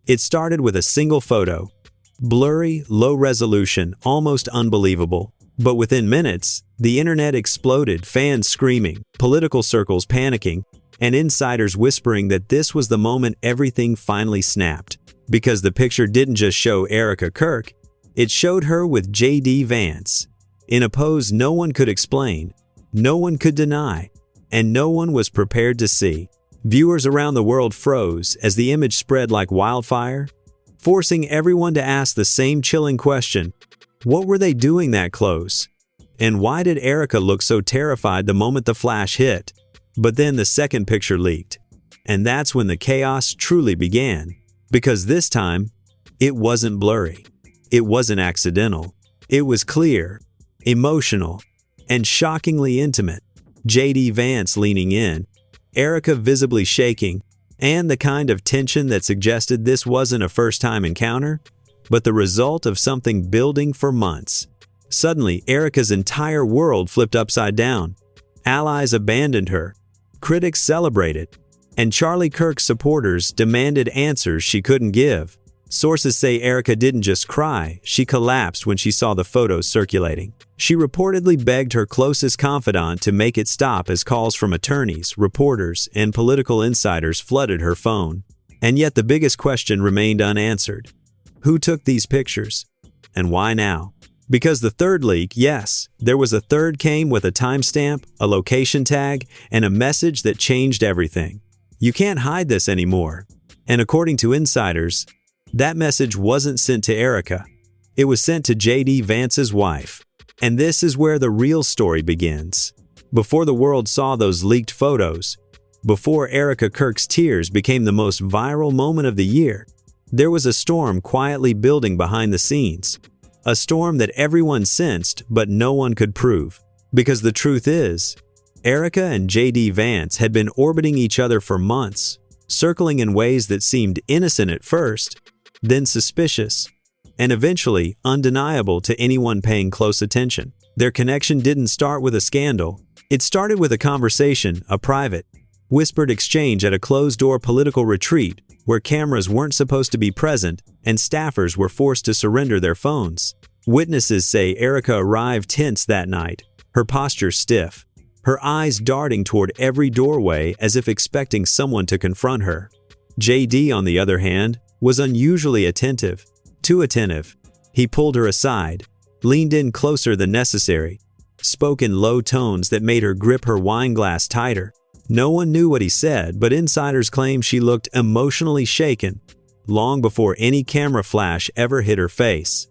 It started with a single photo. Blurry, low resolution, almost unbelievable. But within minutes, the internet exploded, fans screaming, political circles panicking, and insiders whispering that this was the moment everything finally snapped. Because the picture didn't just show Erika Kirk, it showed her with J.D. Vance. In a pose no one could explain, no one could deny, and no one was prepared to see. Viewers around the world froze as the image spread like wildfire, forcing everyone to ask the same chilling question: what were they doing that close? And why did Erika look so terrified the moment the flash hit? But then the second picture leaked, and that's when the chaos truly began. Because this time, it wasn't blurry, it wasn't accidental, it was clear, emotional, and shockingly intimate. J.D. Vance leaning in, Erika visibly shaking, and the kind of tension that suggested this wasn't a first-time encounter, but the result of something building for months. Suddenly, Erika's entire world flipped upside down. Allies abandoned her, critics celebrated, and Charlie Kirk's supporters demanded answers she couldn't give. Sources say Erika didn't just cry, she collapsed when she saw the photos circulating. She reportedly begged her closest confidant to make it stop as calls from attorneys, reporters, and political insiders flooded her phone. And yet the biggest question remained unanswered. Who took these pictures? And why now? Because the third leak, yes, there was a third, came with a timestamp, a location tag, and a message that changed everything. You can't hide this anymore. And according to insiders, that message wasn't sent to Erika. It was sent to J.D. Vance's wife. And this is where the real story begins. Before the world saw those leaked photos, before Erika Kirk's tears became the most viral moment of the year, there was a storm quietly building behind the scenes. A storm that everyone sensed but no one could prove. Because the truth is, Erika and J.D. Vance had been orbiting each other for months, circling in ways that seemed innocent at first, then suspicious, and eventually undeniable to anyone paying close attention. Their connection didn't start with a scandal. It started with a conversation, a private, whispered exchange at a closed-door political retreat where cameras weren't supposed to be present and staffers were forced to surrender their phones. Witnesses say Erika arrived tense that night, her posture stiff, her eyes darting toward every doorway as if expecting someone to confront her. J.D., on the other hand, was unusually attentive, too attentive. He pulled her aside, leaned in closer than necessary, spoke in low tones that made her grip her wine glass tighter. No one knew what he said, but insiders claim she looked emotionally shaken, long before any camera flash ever hit her face.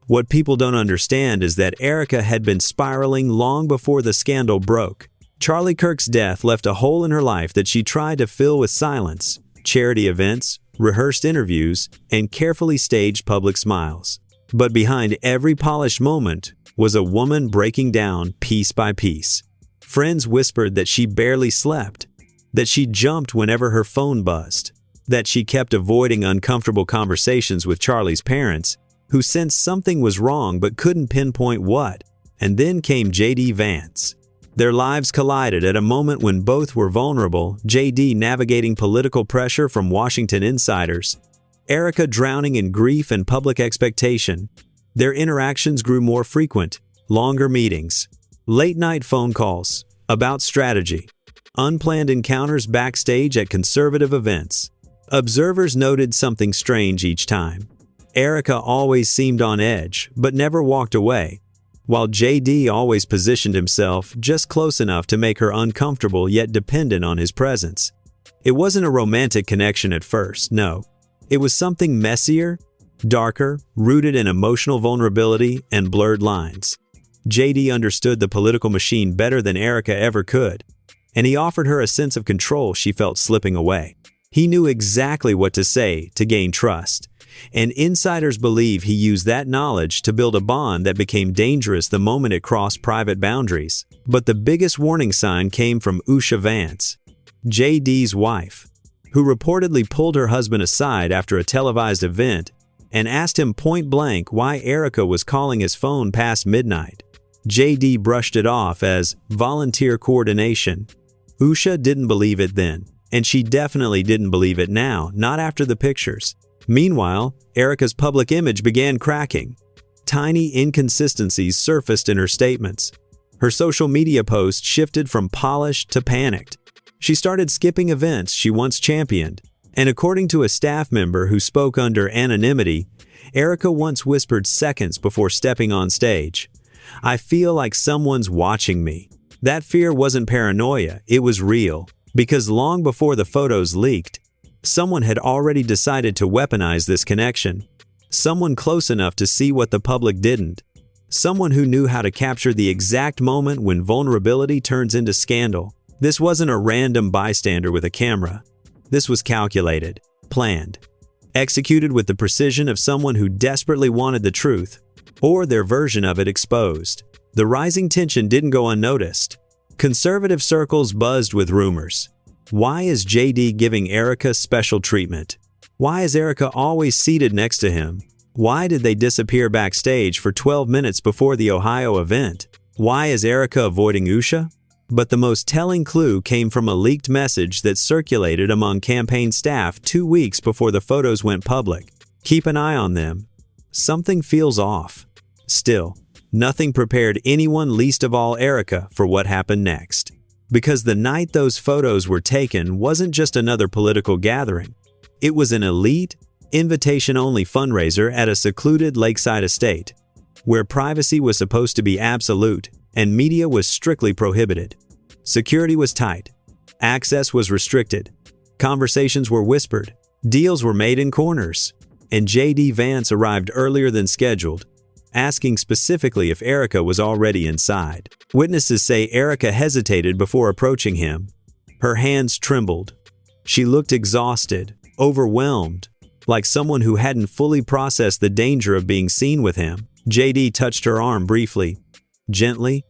What people don't understand is that Erika had been spiraling long before the scandal broke. Charlie Kirk's death left a hole in her life that she tried to fill with silence, charity events, rehearsed interviews, and carefully staged public smiles. But behind every polished moment was a woman breaking down piece by piece. Friends whispered that she barely slept, that she jumped whenever her phone buzzed, that she kept avoiding uncomfortable conversations with Charlie's parents, who sensed something was wrong but couldn't pinpoint what. And then came J.D. Vance. Their lives collided at a moment when both were vulnerable, J.D. navigating political pressure from Washington insiders, Erika drowning in grief and public expectation. Their interactions grew more frequent, longer meetings, late-night phone calls about strategy, unplanned encounters backstage at conservative events. Observers noted something strange each time. Erika always seemed on edge, but never walked away, while J.D. always positioned himself just close enough to make her uncomfortable yet dependent on his presence. It wasn't a romantic connection at first, no. It was something messier, darker, rooted in emotional vulnerability and blurred lines. J.D. understood the political machine better than Erika ever could, and he offered her a sense of control she felt slipping away. He knew exactly what to say to gain trust, and insiders believe he used that knowledge to build a bond that became dangerous the moment it crossed private boundaries. But the biggest warning sign came from Usha Vance, J.D.'s wife, who reportedly pulled her husband aside after a televised event and asked him point-blank why Erika was calling his phone past midnight. J.D. brushed it off as volunteer coordination. Usha didn't believe it then, and she definitely didn't believe it now, not after the pictures. Meanwhile, Erika's public image began cracking. Tiny inconsistencies surfaced in her statements. Her social media posts shifted from polished to panicked. She started skipping events she once championed, and according to a staff member who spoke under anonymity, Erika once whispered seconds before stepping on stage, "I feel like someone's watching me." That fear wasn't paranoia, it was real, because long before the photos leaked, someone had already decided to weaponize this connection. Someone close enough to see what the public didn't. Someone who knew how to capture the exact moment when vulnerability turns into scandal. This wasn't a random bystander with a camera. This was calculated, planned, executed with the precision of someone who desperately wanted the truth, or their version of it exposed. The rising tension didn't go unnoticed. Conservative circles buzzed with rumors. Why is JD giving Erika special treatment? Why is Erika always seated next to him? Why did they disappear backstage for 12 minutes before the Ohio event? Why is Erika avoiding Usha? But the most telling clue came from a leaked message that circulated among campaign staff 2 weeks before the photos went public. Keep an eye on them. Something feels off. Still, nothing prepared anyone, least of all Erika, for what happened next. Because the night those photos were taken wasn't just another political gathering. It was an elite, invitation-only fundraiser at a secluded lakeside estate, where privacy was supposed to be absolute and media was strictly prohibited. Security was tight. Access was restricted. Conversations were whispered. Deals were made in corners. And JD Vance arrived earlier than scheduled, asking specifically if Erika was already inside. Witnesses say Erika hesitated before approaching him. Her hands trembled. She looked exhausted, overwhelmed, like someone who hadn't fully processed the danger of being seen with him. JD touched her arm briefly, gently,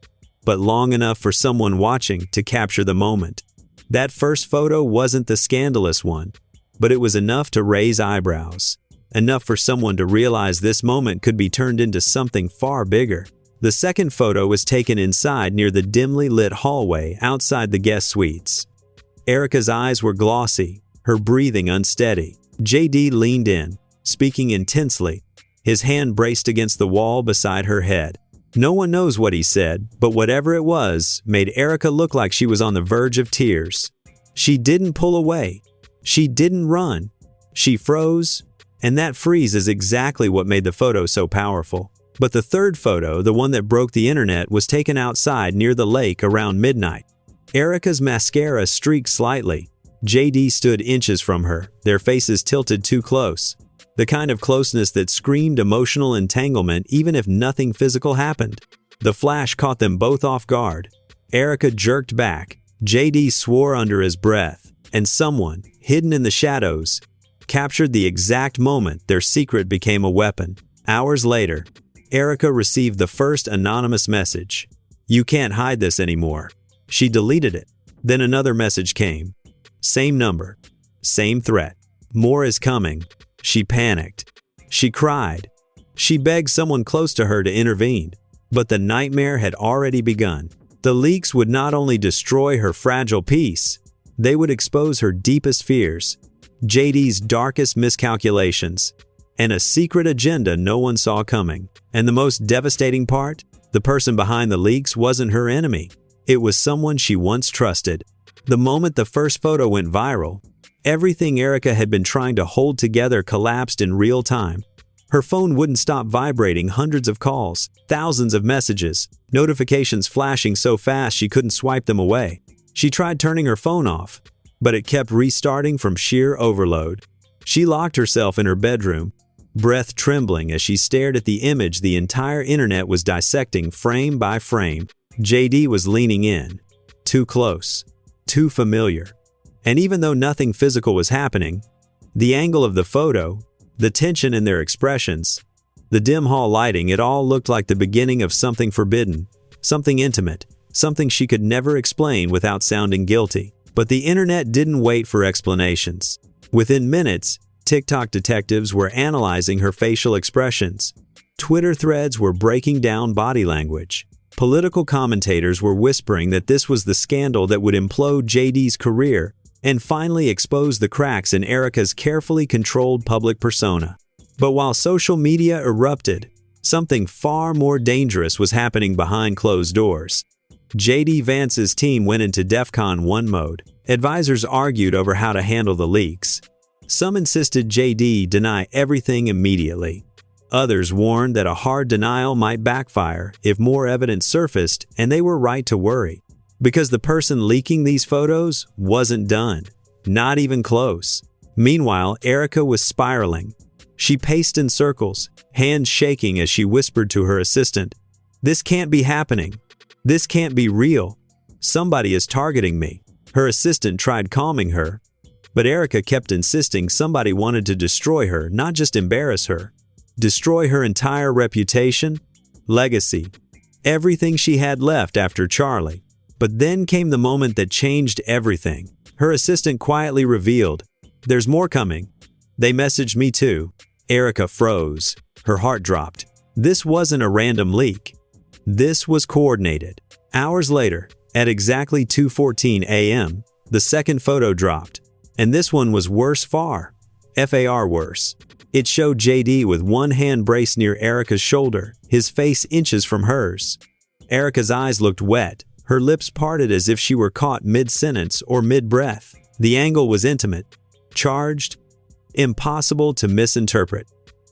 but long enough for someone watching to capture the moment. That first photo wasn't the scandalous one, but it was enough to raise eyebrows. Enough for someone to realize this moment could be turned into something far bigger. The second photo was taken inside near the dimly lit hallway outside the guest suites. Erika's eyes were glossy, her breathing unsteady. JD leaned in, speaking intensely, his hand braced against the wall beside her head. No one knows what he said, but whatever it was made Erika look like she was on the verge of tears. She didn't pull away. She didn't run. She froze, and that freeze is exactly what made the photo so powerful. But the third photo, the one that broke the internet, was taken outside near the lake around midnight. Erika's mascara streaked slightly. JD stood inches from her, their faces tilted too close. The kind of closeness that screamed emotional entanglement even if nothing physical happened. The flash caught them both off guard. Erika jerked back. JD swore under his breath, and someone, hidden in the shadows, captured the exact moment their secret became a weapon. Hours later, Erika received the first anonymous message. "You can't hide this anymore." She deleted it. Then another message came. Same number. Same threat. "More is coming." She panicked. She cried. She begged someone close to her to intervene. But the nightmare had already begun. The leaks would not only destroy her fragile peace, they would expose her deepest fears, JD's darkest miscalculations, and a secret agenda no one saw coming. And the most devastating part? The person behind the leaks wasn't her enemy. It was someone she once trusted. The moment the first photo went viral, everything Erika had been trying to hold together collapsed in real time. Her phone wouldn't stop vibrating, hundreds of calls, thousands of messages, notifications flashing so fast she couldn't swipe them away. She tried turning her phone off, but it kept restarting from sheer overload. She locked herself in her bedroom, breath trembling as she stared at the image the entire internet was dissecting frame by frame. JD was leaning in, too close, too familiar. And even though nothing physical was happening, the angle of the photo, the tension in their expressions, the dim hall lighting, it all looked like the beginning of something forbidden, something intimate, something she could never explain without sounding guilty. But the internet didn't wait for explanations. Within minutes, TikTok detectives were analyzing her facial expressions. Twitter threads were breaking down body language. Political commentators were whispering that this was the scandal that would implode JD's career. and finally exposed the cracks in Erika's carefully controlled public persona. But while social media erupted, something far more dangerous was happening behind closed doors. J.D. Vance's team went into DEFCON 1 mode. Advisors argued over how to handle the leaks. Some insisted J.D. deny everything immediately. Others warned that a hard denial might backfire if more evidence surfaced, and they were right to worry. Because the person leaking these photos wasn't done. Not even close. Meanwhile, Erika was spiraling. She paced in circles, hands shaking as she whispered to her assistant, "This can't be happening. This can't be real. Somebody is targeting me." Her assistant tried calming her, but Erika kept insisting somebody wanted to destroy her, not just embarrass her. Destroy her entire reputation, legacy, everything she had left after Charlie. But then came the moment that changed everything. Her assistant quietly revealed, "There's more coming. They messaged me too." Erika froze. Her heart dropped. This wasn't a random leak. This was coordinated. Hours later, at exactly 2:14 a.m., the second photo dropped. And this one was worse far. FAR worse. It showed JD with one hand braced near Erika's shoulder, his face inches from hers. Erika's eyes looked wet, her lips parted as if she were caught mid-sentence or mid-breath. The angle was intimate, charged, impossible to misinterpret.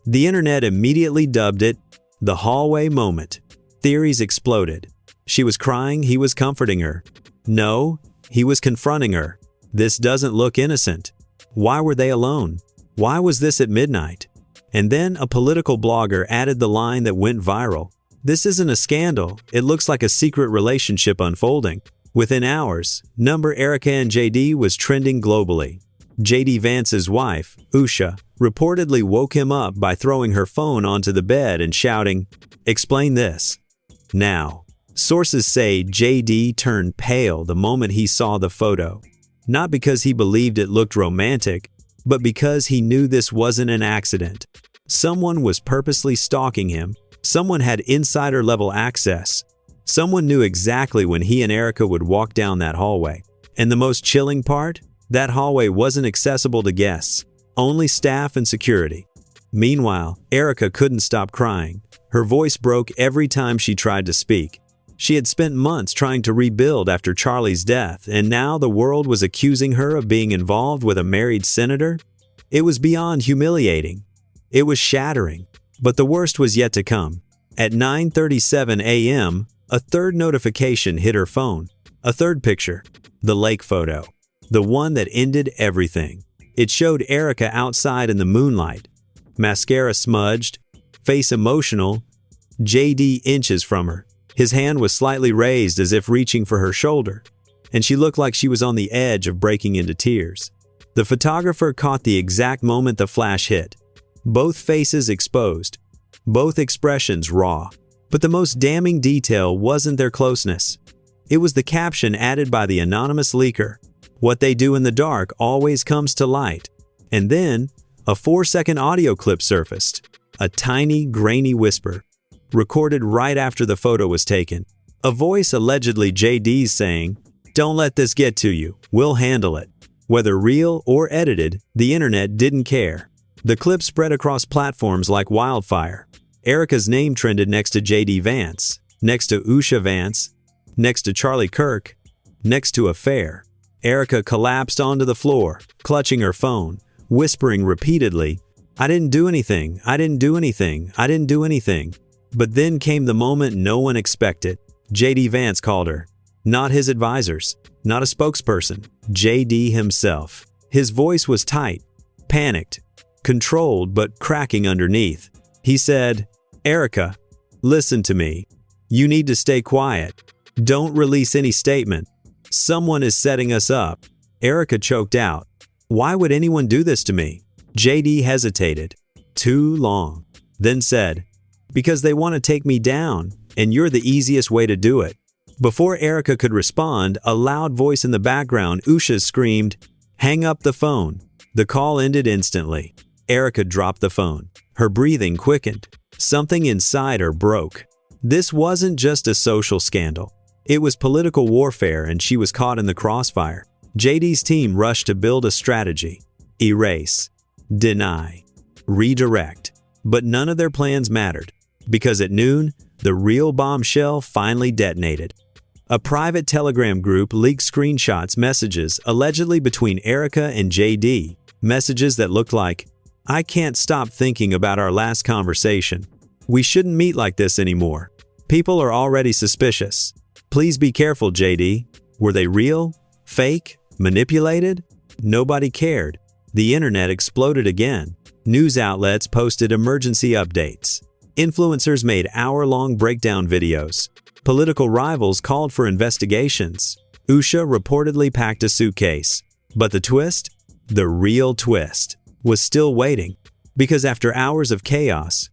The internet immediately dubbed it the hallway moment. Theories exploded. She was crying, he was comforting her. No, he was confronting her. This doesn't look innocent. Why were they alone? Why was this at midnight? And then a political blogger added the line that went viral. "This isn't a scandal, it looks like a secret relationship unfolding." Within hours, number Erika and JD was trending globally. JD Vance's wife, Usha, reportedly woke him up by throwing her phone onto the bed and shouting, "Explain this now." Sources say JD turned pale the moment he saw the photo. Not because he believed it looked romantic, but because he knew this wasn't an accident. Someone was purposely stalking him. Someone had insider-level access. Someone knew exactly when he and Erika would walk down that hallway. And the most chilling part? That hallway wasn't accessible to guests, only staff and security. Meanwhile, Erika couldn't stop crying. Her voice broke every time she tried to speak. She had spent months trying to rebuild after Charlie's death, and now the world was accusing her of being involved with a married senator? It was beyond humiliating. It was shattering. But the worst was yet to come. At 9:37 a.m., a third notification hit her phone. A third picture. The lake photo. The one that ended everything. It showed Erika outside in the moonlight. Mascara smudged, face emotional, JD inches from her. His hand was slightly raised as if reaching for her shoulder, and she looked like she was on the edge of breaking into tears. The photographer caught the exact moment the flash hit. Both faces exposed, both expressions raw. But the most damning detail wasn't their closeness. It was the caption added by the anonymous leaker. "What they do in the dark always comes to light." And then, a 4-second audio clip surfaced. A tiny, grainy whisper, recorded right after the photo was taken. A voice allegedly JD's saying, "Don't let this get to you. We'll handle it." Whether real or edited, the internet didn't care. The clip spread across platforms like wildfire. Erika's name trended next to JD Vance, next to Usha Vance, next to Charlie Kirk, next to Affair. Erika collapsed onto the floor, clutching her phone, whispering repeatedly, "I didn't do anything, I didn't do anything, I didn't do anything." But then came the moment no one expected. JD Vance called her. Not his advisors, not a spokesperson, JD himself. His voice was tight, panicked, controlled but cracking underneath. He said, "Erika, listen to me. You need to stay quiet. Don't release any statement. Someone is setting us up." Erika choked out. "Why would anyone do this to me?" JD hesitated. Too long. Then said, "Because they want to take me down, and you're the easiest way to do it." Before Erika could respond, a loud voice in the background, Usha, screamed, "Hang up the phone." The call ended instantly. Erika dropped the phone. Her breathing quickened. Something inside her broke. This wasn't just a social scandal. It was political warfare, and she was caught in the crossfire. JD's team rushed to build a strategy: erase, deny, redirect. But none of their plans mattered, because at noon, the real bombshell finally detonated. A private Telegram group leaked screenshots, messages allegedly between Erika and JD, messages that looked like, "I can't stop thinking about our last conversation. We shouldn't meet like this anymore. People are already suspicious. Please be careful, JD." Were they real? Fake? Manipulated? Nobody cared. The internet exploded again. News outlets posted emergency updates. Influencers made hour-long breakdown videos. Political rivals called for investigations. Usha reportedly packed a suitcase. But the twist? The real twist was still waiting. Because after hours of chaos,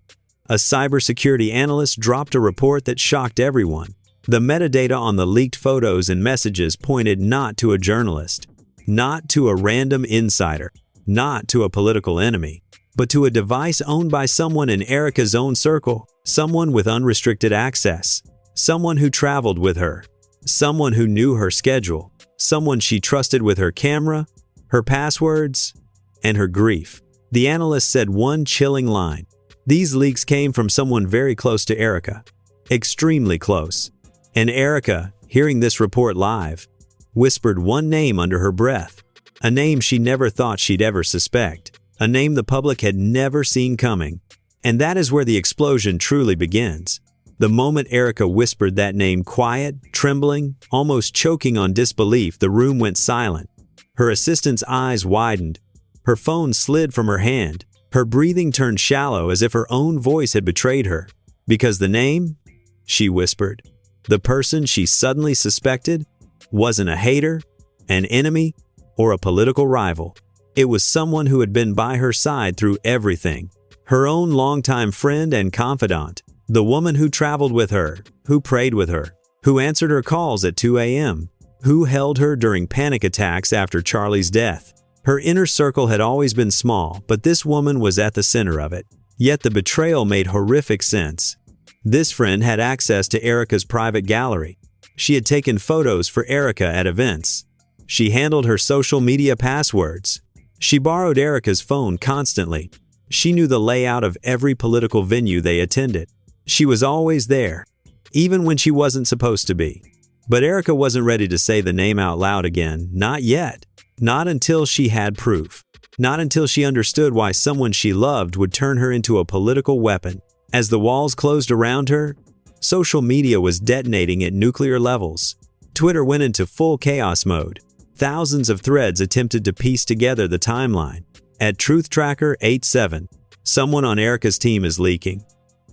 a cybersecurity analyst dropped a report that shocked everyone. The metadata on the leaked photos and messages pointed not to a journalist, not to a random insider, not to a political enemy, but to a device owned by someone in Erika's own circle, someone with unrestricted access, someone who traveled with her, someone who knew her schedule, someone she trusted with her camera, her passwords, and her grief. The analyst said one chilling line: "These leaks came from someone very close to Erika, extremely close." And Erika, hearing this report live, whispered one name under her breath, a name she never thought she'd ever suspect, a name the public had never seen coming. And that is where the explosion truly begins. The moment Erika whispered that name, quiet, trembling, almost choking on disbelief, the room went silent. Her assistant's eyes widened. Her phone slid from her hand. Her breathing turned shallow as if her own voice had betrayed her. Because the name, she whispered, the person she suddenly suspected, wasn't a hater, an enemy, or a political rival. It was someone who had been by her side through everything. Her own longtime friend and confidant. The woman who traveled with her, who prayed with her, who answered her calls at 2 a.m., who held her during panic attacks after Charlie's death. Her inner circle had always been small, but this woman was at the center of it. Yet the betrayal made horrific sense. This friend had access to Erika's private gallery. She had taken photos for Erika at events. She handled her social media passwords. She borrowed Erika's phone constantly. She knew the layout of every political venue they attended. She was always there, even when she wasn't supposed to be. But Erika wasn't ready to say the name out loud again, not yet. Not until she had proof. Not until she understood why someone she loved would turn her into a political weapon. As the walls closed around her, social media was detonating at nuclear levels. Twitter went into full chaos mode. Thousands of threads attempted to piece together the timeline. At Truth Tracker 87, someone on Erika's team is leaking.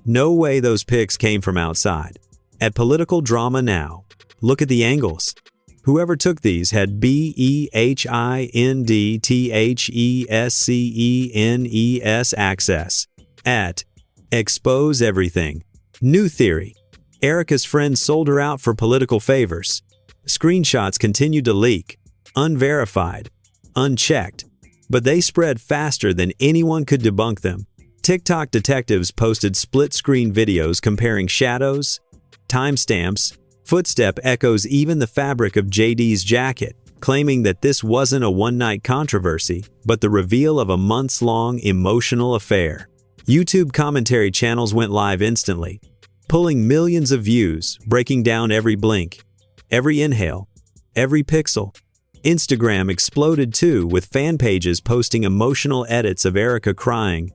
No way those pics came from outside. At Political Drama Now, look at the angles. Whoever took these had BEHINDTHESCENES access. At Expose Everything, new theory. Erika's friends sold her out for political favors. Screenshots continued to leak, unverified, unchecked, but they spread faster than anyone could debunk them. TikTok detectives posted split-screen videos comparing shadows, timestamps, footstep echoes, even the fabric of JD's jacket, claiming that this wasn't a one-night controversy, but the reveal of a months-long emotional affair. YouTube commentary channels went live instantly, pulling millions of views, breaking down every blink, every inhale, every pixel. Instagram exploded too, with fan pages posting emotional edits of Erika crying,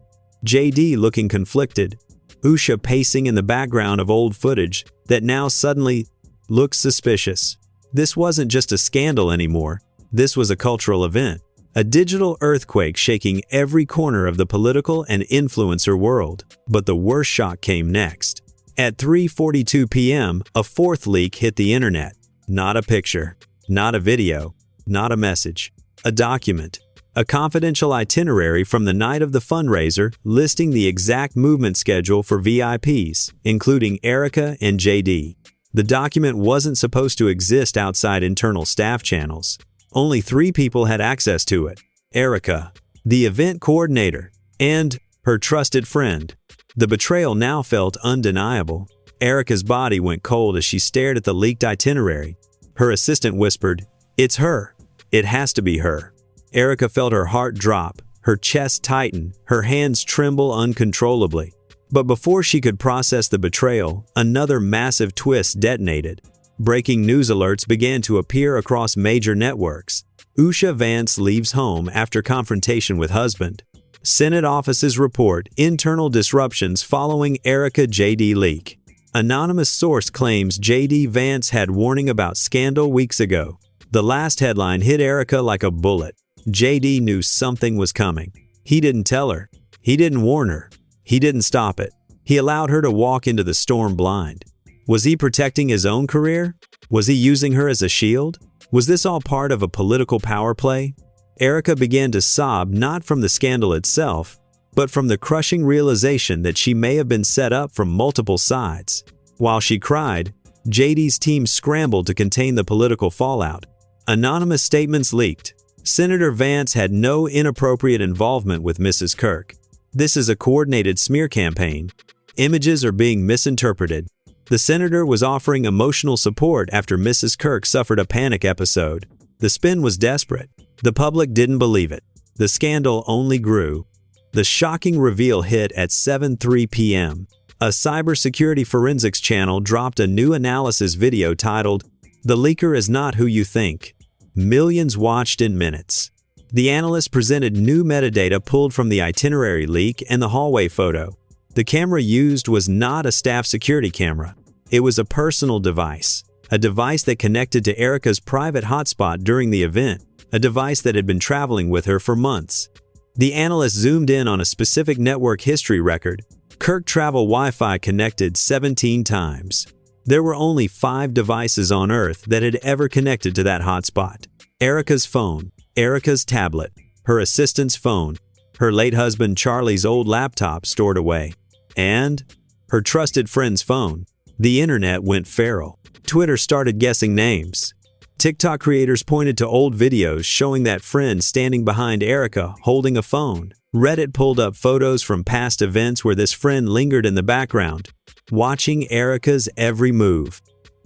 JD looking conflicted, Usha pacing in the background of old footage that now suddenly looks suspicious. This wasn't just a scandal anymore. This was a cultural event, a digital earthquake shaking every corner of the political and influencer world. But the worst shock came next. At 3:42 p.m., a fourth leak hit the internet. Not a picture, not a video, not a message, a document. A confidential itinerary from the night of the fundraiser listing the exact movement schedule for VIPs, including Erika and JD. The document wasn't supposed to exist outside internal staff channels. Only 3 people had access to it: Erika, the event coordinator, and her trusted friend. The betrayal now felt undeniable. Erika's body went cold as she stared at the leaked itinerary. Her assistant whispered, "It's her." It has to be her. Erika felt her heart drop, her chest tighten, her hands tremble uncontrollably. But before she could process the betrayal, another massive twist detonated. Breaking news alerts began to appear across major networks. Usha Vance leaves home after confrontation with husband. Senate offices report internal disruptions following Erika JD leak. Anonymous source claims JD Vance had warning about scandal weeks ago. The last headline hit Erika like a bullet. JD knew something was coming. He didn't tell her. He didn't warn her. He didn't stop it. He allowed her to walk into the storm blind. Was he protecting his own career? Was he using her as a shield? Was this all part of a political power play? Erika began to sob not from the scandal itself, but from the crushing realization that she may have been set up from multiple sides. While she cried, JD's team scrambled to contain the political fallout. Anonymous statements leaked. Senator Vance had no inappropriate involvement with Mrs. Kirk. This is a coordinated smear campaign. Images are being misinterpreted. The senator was offering emotional support after Mrs. Kirk suffered a panic episode. The spin was desperate. The public didn't believe it. The scandal only grew. The shocking reveal hit at 7:03 p.m. A cybersecurity forensics channel dropped a new analysis video titled, "The Leaker is Not Who You Think." Millions watched in minutes. The analyst presented new metadata pulled from the itinerary leak and the hallway photo. The camera used was not a staff security camera. It was a personal device, a device that connected to Erika's private hotspot during the event, a device that had been traveling with her for months. The analyst zoomed in on a specific network history record. Kirk Travel Wi-Fi connected 17 times. There were only 5 devices on Earth that had ever connected to that hotspot. Erika's phone, Erika's tablet, her assistant's phone, her late husband Charlie's old laptop stored away, and her trusted friend's phone. The internet went feral. Twitter started guessing names. TikTok creators pointed to old videos showing that friend standing behind Erika holding a phone. Reddit pulled up photos from past events where this friend lingered in the background, watching Erika's every move.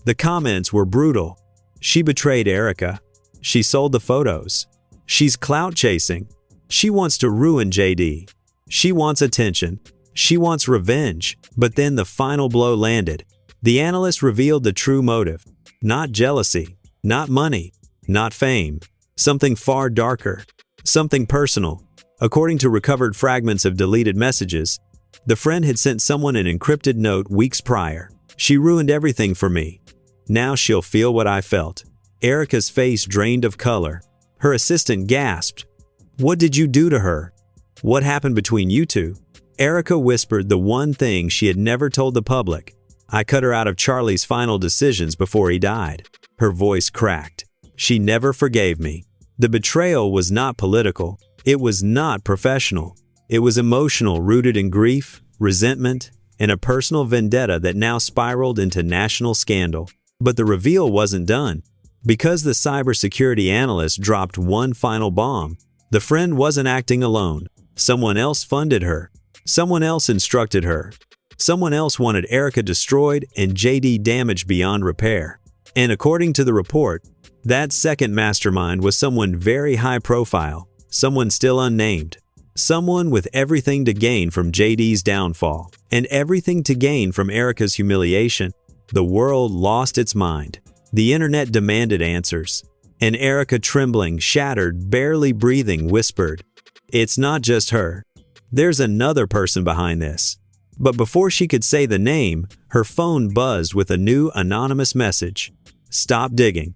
The comments were brutal. She betrayed Erika. She sold the photos. She's clout chasing. She wants to ruin JD. She wants attention. She wants revenge. But then the final blow landed. The analyst revealed the true motive. Not jealousy. Not money. Not fame. Something far darker. Something personal. According to recovered fragments of deleted messages, the friend had sent someone an encrypted note weeks prior. "She ruined everything for me. Now she'll feel what I felt." Erika's face drained of color. Her assistant gasped. "What did you do to her? What happened between you two?" Erika whispered the one thing she had never told the public. "I cut her out of Charlie's final decisions before he died." Her voice cracked. "She never forgave me." The betrayal was not political. It was not professional. It was emotional, rooted in grief, resentment, and a personal vendetta that now spiraled into national scandal. But the reveal wasn't done. Because the cybersecurity analyst dropped one final bomb, the friend wasn't acting alone. Someone else funded her. Someone else instructed her. Someone else wanted Erika destroyed and JD damaged beyond repair. And according to the report, that second mastermind was someone very high profile, someone still unnamed, someone with everything to gain from JD's downfall, and everything to gain from Erika's humiliation. The world lost its mind. The internet demanded answers. And Erika, trembling, shattered, barely breathing, whispered, "It's not just her. There's another person behind this." But before she could say the name, her phone buzzed with a new anonymous message. "Stop digging,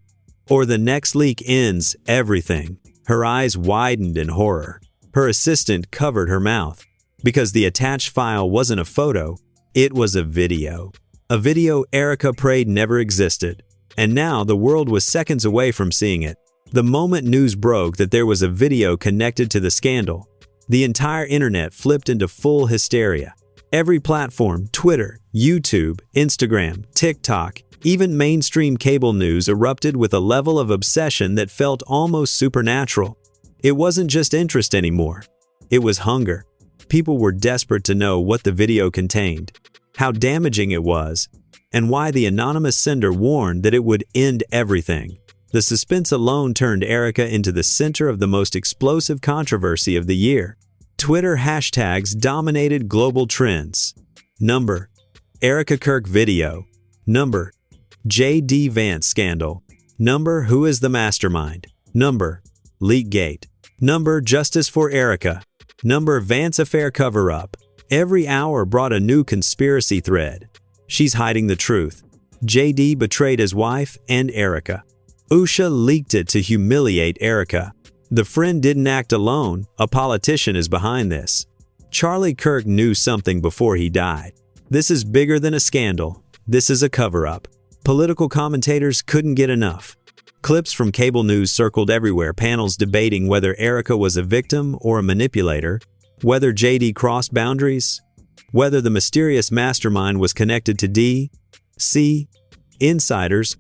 or the next leak ends everything." Her eyes widened in horror. Her assistant covered her mouth. Because the attached file wasn't a photo, it was a video. A video Erika prayed never existed. And now the world was seconds away from seeing it. The moment news broke that there was a video connected to the scandal, the entire internet flipped into full hysteria. Every platform, Twitter, YouTube, Instagram, TikTok, even mainstream cable news erupted with a level of obsession that felt almost supernatural. It wasn't just interest anymore. It was hunger. People were desperate to know what the video contained, how damaging it was, and why the anonymous sender warned that it would end everything. The The suspense alone turned Erika into the center of the most explosive controversy of the year. Twitter hashtags dominated global trends. Number: Erika Kirk video. Number: J.D. Vance scandal. Number: Who is the mastermind? Number: Leakgate. Number: Justice for Erika. Number: Vance affair cover-up. Every hour brought a new conspiracy thread. She's hiding the truth. J.D. betrayed his wife and Erika. Usha leaked it to humiliate Erika. The friend didn't act alone, a politician is behind this. Charlie Kirk knew something before he died. This is bigger than a scandal. This is a cover-up. Political commentators couldn't get enough. Clips from cable news circled everywhere, panels debating whether Erika was a victim or a manipulator, whether JD crossed boundaries, whether the mysterious mastermind was connected to D, C, insiders,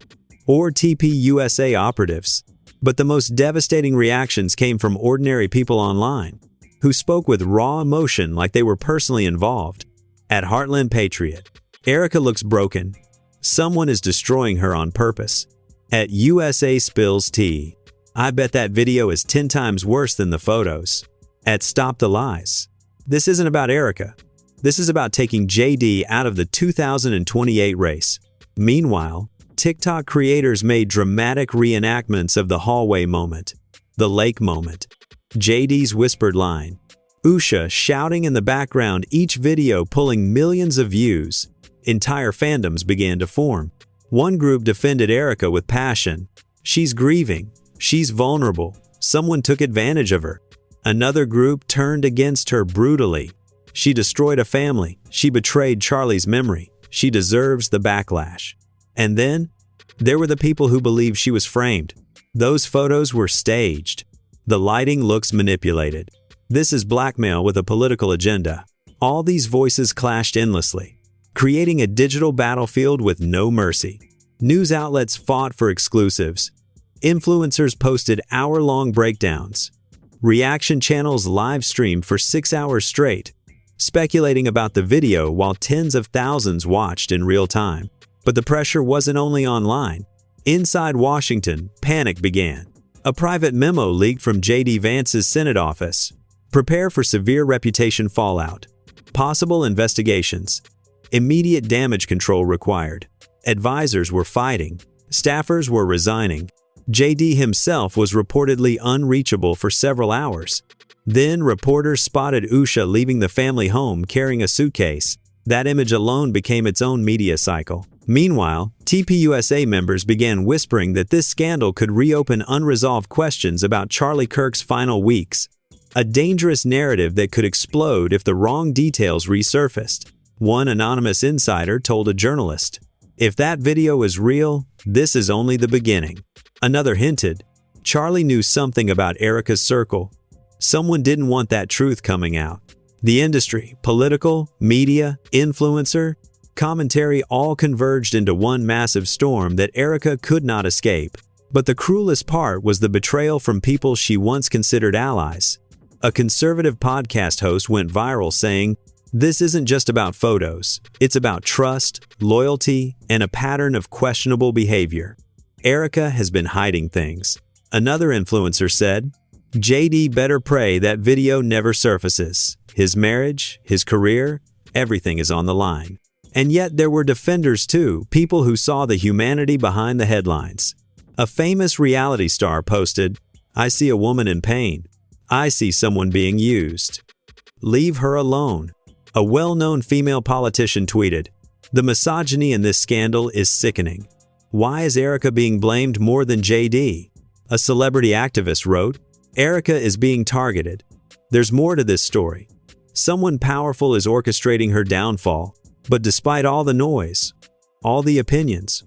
or TPUSA operatives. But the most devastating reactions came from ordinary people online, who spoke with raw emotion like they were personally involved. At Heartland Patriot, Erika looks broken. Someone is destroying her on purpose. At USA Spills Tea, I bet that video is 10 times worse than the photos. At Stop the Lies, this isn't about Erika. This is about taking JD out of the 2028 race. Meanwhile, TikTok creators made dramatic reenactments of the hallway moment, the lake moment, JD's whispered line, Usha shouting in the background, each video pulling millions of views. Entire fandoms began to form. One group defended Erika with passion. She's grieving. She's vulnerable. Someone took advantage of her. Another group turned against her brutally. She destroyed a family. She betrayed Charlie's memory. She deserves the backlash. And then, there were the people who believed she was framed. Those photos were staged. The lighting looks manipulated. This is blackmail with a political agenda. All these voices clashed endlessly, creating a digital battlefield with no mercy. News outlets fought for exclusives. Influencers posted hour-long breakdowns. Reaction channels live-streamed for 6 hours straight, speculating about the video while tens of thousands watched in real time. But the pressure wasn't only online. Inside Washington, panic began. A private memo leaked from J.D. Vance's Senate office. Prepare for severe reputation fallout. Possible investigations. Immediate damage control required. Advisors were fighting. Staffers were resigning. J.D. himself was reportedly unreachable for several hours. Then reporters spotted Usha leaving the family home carrying a suitcase. That image alone became its own media cycle. Meanwhile, TPUSA members began whispering that this scandal could reopen unresolved questions about Charlie Kirk's final weeks. A dangerous narrative that could explode if the wrong details resurfaced. One anonymous insider told a journalist, "If that video is real, this is only the beginning." Another hinted, Charlie knew something about Erika's circle. Someone didn't want that truth coming out. The industry, political, media, influencer, commentary all converged into one massive storm that Erika could not escape. But the cruelest part was the betrayal from people she once considered allies. A conservative podcast host went viral saying, "This isn't just about photos. It's about trust, loyalty, and a pattern of questionable behavior. Erika has been hiding things." Another influencer said, "JD better pray that video never surfaces. His marriage, his career, everything is on the line." And yet there were defenders too, people who saw the humanity behind the headlines. A famous reality star posted, "I see a woman in pain. I see someone being used. Leave her alone." A well-known female politician tweeted, "The misogyny in this scandal is sickening. Why is Erika being blamed more than JD?" A celebrity activist wrote, "Erika is being targeted. There's more to this story. Someone powerful is orchestrating her downfall." But despite all the noise, all the opinions,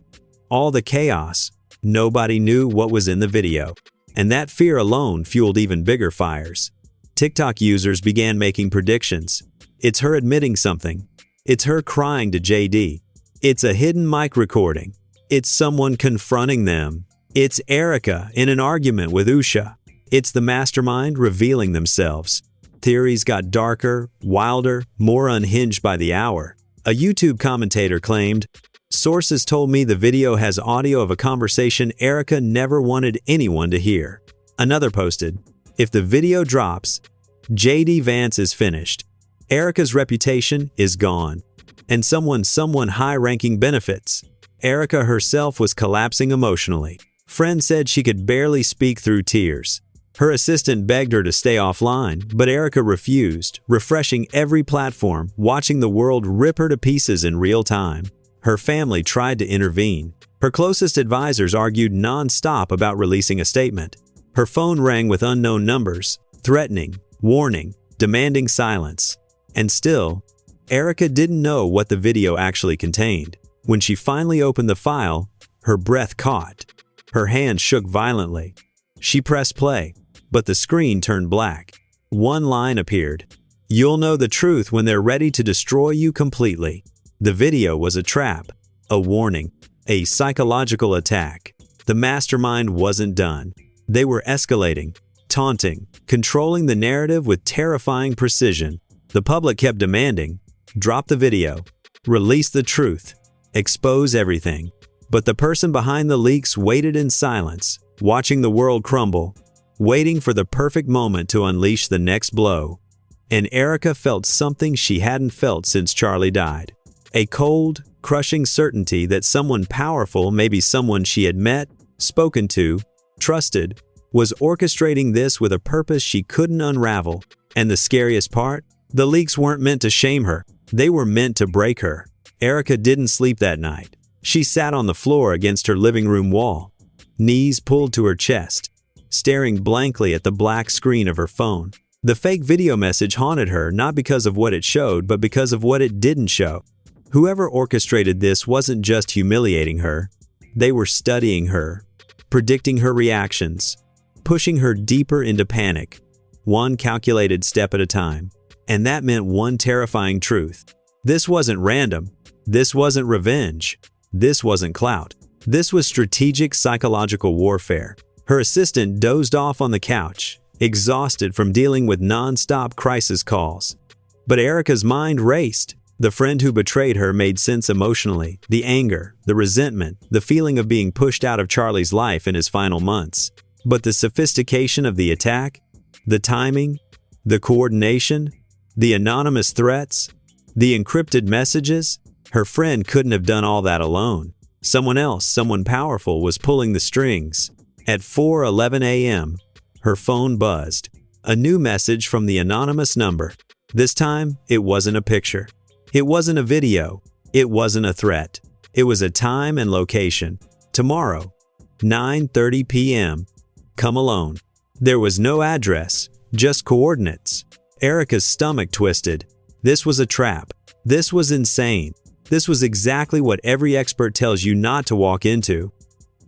all the chaos, nobody knew what was in the video. And that fear alone fueled even bigger fires. TikTok users began making predictions. It's her admitting something. It's her crying to JD. It's a hidden mic recording. It's someone confronting them. It's Erika in an argument with Usha. It's the mastermind revealing themselves. Theories got darker, wilder, more unhinged by the hour. A YouTube commentator claimed, Sources told me the video has audio of a conversation Erika never wanted anyone to hear. Another posted, if the video drops, JD Vance is finished. Erika's reputation is gone. And someone high-ranking benefits. Erika herself was collapsing emotionally. Friends said she could barely speak through tears. Her assistant begged her to stay offline, but Erika refused, refreshing every platform, watching the world rip her to pieces in real time. Her family tried to intervene. Her closest advisors argued non-stop about releasing a statement. Her phone rang with unknown numbers, threatening, warning, demanding silence. And still, Erika didn't know what the video actually contained. When she finally opened the file, her breath caught. Her hand shook violently. She pressed play, but the screen turned black. One line appeared. You'll know the truth when they're ready to destroy you completely. The video was a trap, a warning, a psychological attack. The mastermind wasn't done. They were escalating, taunting, controlling the narrative with terrifying precision. The public kept demanding, drop the video, release the truth, expose everything. But the person behind the leaks waited in silence, watching the world crumble, waiting for the perfect moment to unleash the next blow. And Erika felt something she hadn't felt since Charlie died. A cold, crushing certainty that someone powerful, maybe someone she had met, spoken to, trusted, was orchestrating this with a purpose she couldn't unravel. And the scariest part? The leaks weren't meant to shame her. They were meant to break her. Erika didn't sleep that night. She sat on the floor against her living room wall, knees pulled to her chest, staring blankly at the black screen of her phone. The fake video message haunted her not because of what it showed, but because of what it didn't show. Whoever orchestrated this wasn't just humiliating her. They were studying her, predicting her reactions, pushing her deeper into panic, one calculated step at a time. And that meant one terrifying truth. This wasn't random. This wasn't revenge. This wasn't clout. This was strategic psychological warfare. Her assistant dozed off on the couch, exhausted from dealing with non-stop crisis calls. But Erika's mind raced. The friend who betrayed her made sense emotionally. The anger, the resentment, the feeling of being pushed out of Charlie's life in his final months. But the sophistication of the attack, the timing, the coordination, the anonymous threats, the encrypted messages, her friend couldn't have done all that alone. Someone else, someone powerful, was pulling the strings. At 4:11 a.m., her phone buzzed. A new message from the anonymous number. This time, it wasn't a picture. It wasn't a video. It wasn't a threat. It was a time and location. Tomorrow, 9:30 p.m. Come alone. There was no address, just coordinates. Erika's stomach twisted. This was a trap. This was insane. This was exactly what every expert tells you not to walk into.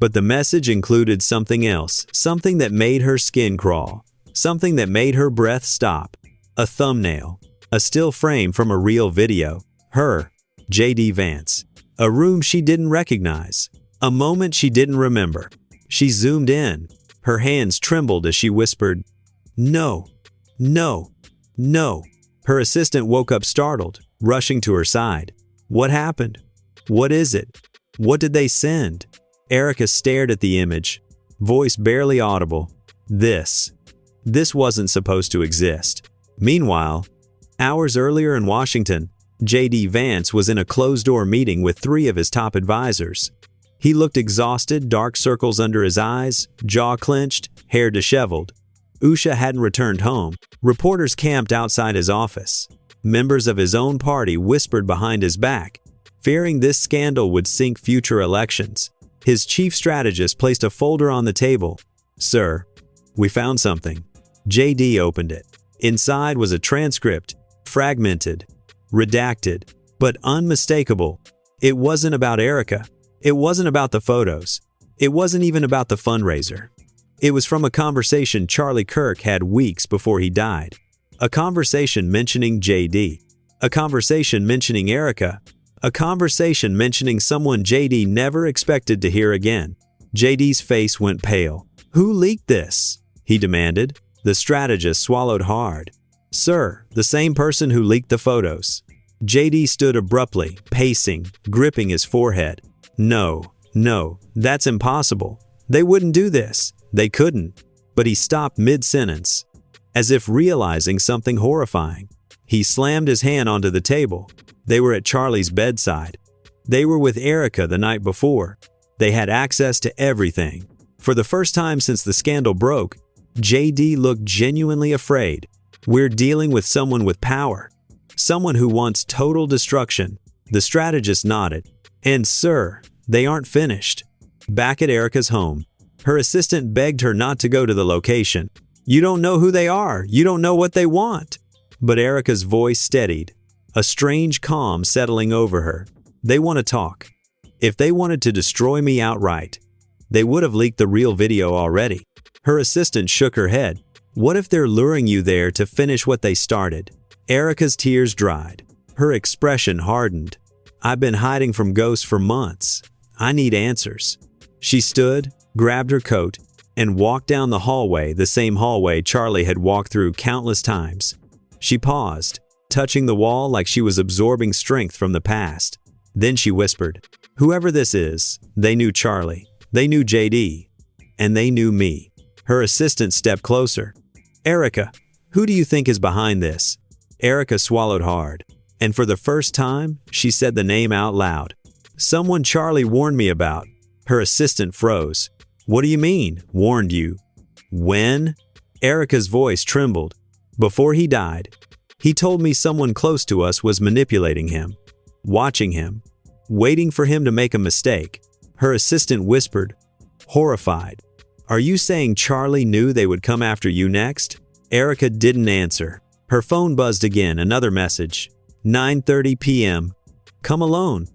But the message included something else, something that made her skin crawl, something that made her breath stop. A thumbnail, a still frame from a real video. Her, JD Vance. A room she didn't recognize. A moment she didn't remember. She zoomed in. Her hands trembled as she whispered, "No, no, no." Her assistant woke up startled, rushing to her side. What happened? What is it? What did they send? Erika stared at the image, voice barely audible. This wasn't supposed to exist. Meanwhile, hours earlier in Washington, JD Vance was in a closed-door meeting with 3 of his top advisors. He looked exhausted, dark circles under his eyes, jaw clenched, hair disheveled. Usha hadn't returned home. Reporters camped outside his office. Members of his own party whispered behind his back, fearing this scandal would sink future elections. His chief strategist placed a folder on the table. "Sir, we found something." JD opened it. Inside was a transcript, fragmented, redacted, but unmistakable. It wasn't about Erika. It wasn't about the photos. It wasn't even about the fundraiser. It was from a conversation Charlie Kirk had weeks before he died. A conversation mentioning JD. A conversation mentioning Erika. A conversation mentioning someone JD never expected to hear again. JD's face went pale. "Who leaked this?" he demanded. The strategist swallowed hard. "Sir, the same person who leaked the photos." JD stood abruptly, pacing, gripping his forehead. No, that's impossible. They wouldn't do this. They couldn't. But he stopped mid-sentence, as if realizing something horrifying. He slammed his hand onto the table. They were at Charlie's bedside. They were with Erika the night before. They had access to everything. For the first time since the scandal broke, JD looked genuinely afraid. We're dealing with someone with power. Someone who wants total destruction. The strategist nodded. And sir, they aren't finished. Back at Erika's home, her assistant begged her not to go to the location. You don't know who they are. You don't know what they want. But Erika's voice steadied, a strange calm settling over her. They want to talk. If they wanted to destroy me outright, they would have leaked the real video already. Her assistant shook her head. What if they're luring you there to finish what they started? Erika's tears dried. Her expression hardened. I've been hiding from ghosts for months. I need answers. She stood, grabbed her coat, and walked down the hallway, the same hallway Charlie had walked through countless times. She paused, touching the wall like she was absorbing strength from the past. Then she whispered, whoever this is, they knew Charlie, they knew JD, and they knew me. Her assistant stepped closer. Erika, who do you think is behind this? Erika swallowed hard, and for the first time, she said the name out loud. Someone Charlie warned me about. Her assistant froze. What do you mean, warned you? When? Erika's voice trembled. Before he died, he told me someone close to us was manipulating him, watching him, waiting for him to make a mistake. Her assistant whispered, horrified. Are you saying Charlie knew they would come after you next? Erika didn't answer. Her phone buzzed again, another message. 9:30 p.m. Come alone,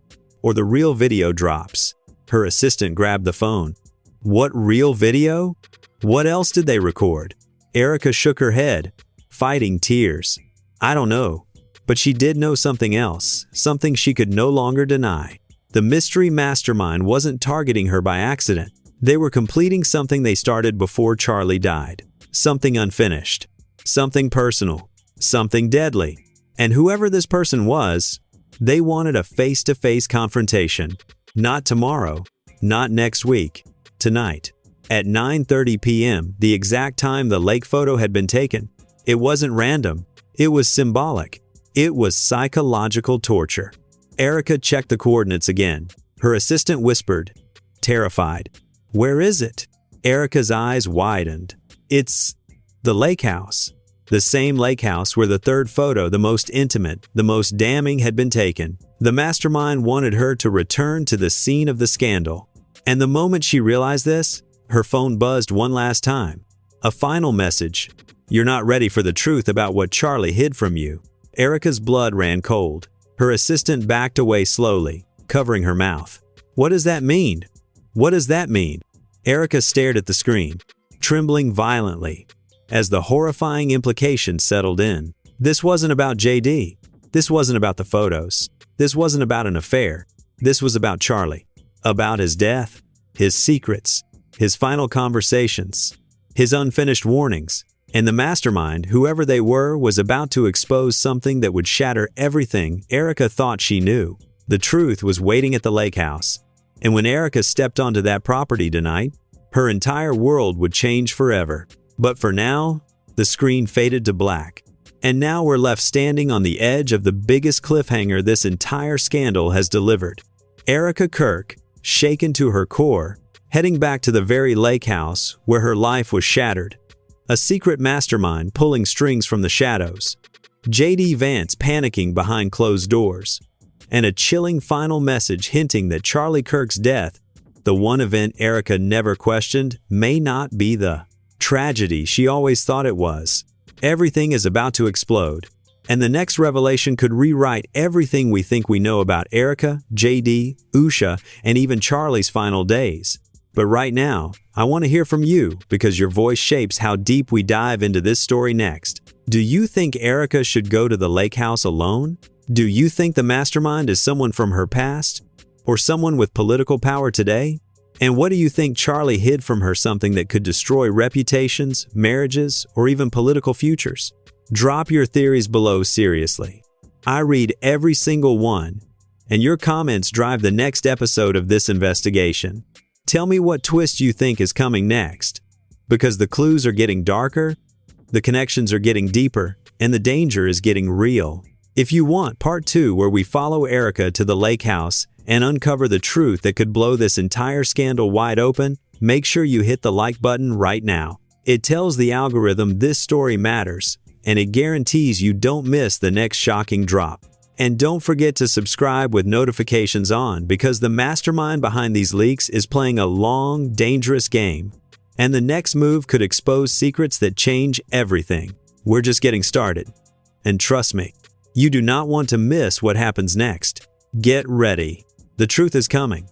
or the real video drops. Her assistant grabbed the phone. What real video? What else did they record? Erika shook her head, fighting tears. I don't know, but she did know something else, something she could no longer deny. The mystery mastermind wasn't targeting her by accident. They were completing something they started before Charlie died. Something unfinished. Something personal. Something deadly. And whoever this person was, they wanted a face-to-face confrontation. Not tomorrow. Not next week. Tonight. At 9:30 p.m., the exact time the lake photo had been taken. It wasn't random. It was symbolic. It was psychological torture. Erika checked the coordinates again. Her assistant whispered, terrified. Where is it? Erika's eyes widened. It's the lake house. The same lake house where the third photo, the most intimate, the most damning, had been taken. The mastermind wanted her to return to the scene of the scandal. And the moment she realized this, her phone buzzed one last time. A final message. You're not ready for the truth about what Charlie hid from you. Erika's blood ran cold. Her assistant backed away slowly, covering her mouth. What does that mean? What does that mean? Erika stared at the screen, trembling violently, as the horrifying implications settled in. This wasn't about JD. This wasn't about the photos. This wasn't about an affair. This was about Charlie. About his death, his secrets, his final conversations, his unfinished warnings. And the mastermind, whoever they were, was about to expose something that would shatter everything Erika thought she knew. The truth was waiting at the lake house. And when Erika stepped onto that property tonight, her entire world would change forever. But for now, the screen faded to black. And now we're left standing on the edge of the biggest cliffhanger this entire scandal has delivered. Erika Kirk, shaken to her core, heading back to the very lake house where her life was shattered. A secret mastermind pulling strings from the shadows. JD Vance panicking behind closed doors. And a chilling final message hinting that Charlie Kirk's death, the one event Erika never questioned, may not be the tragedy she always thought it was. Everything is about to explode. And the next revelation could rewrite everything we think we know about Erika, JD, Usha, and even Charlie's final days. But right now, I want to hear from you because your voice shapes how deep we dive into this story next. Do you think Erika should go to the lake house alone? Do you think the mastermind is someone from her past? Or someone with political power today? And what do you think Charlie hid from her, something that could destroy reputations, marriages, or even political futures? Drop your theories below seriously. I read every single one, and your comments drive the next episode of this investigation. Tell me what twist you think is coming next, because the clues are getting darker, the connections are getting deeper, and the danger is getting real. If you want part 2 where we follow Erika to the lake house and uncover the truth that could blow this entire scandal wide open, make sure you hit the like button right now. It tells the algorithm this story matters, and it guarantees you don't miss the next shocking drop. And don't forget to subscribe with notifications on, because the mastermind behind these leaks is playing a long, dangerous game. And the next move could expose secrets that change everything. We're just getting started. And trust me, you do not want to miss what happens next. Get ready. The truth is coming.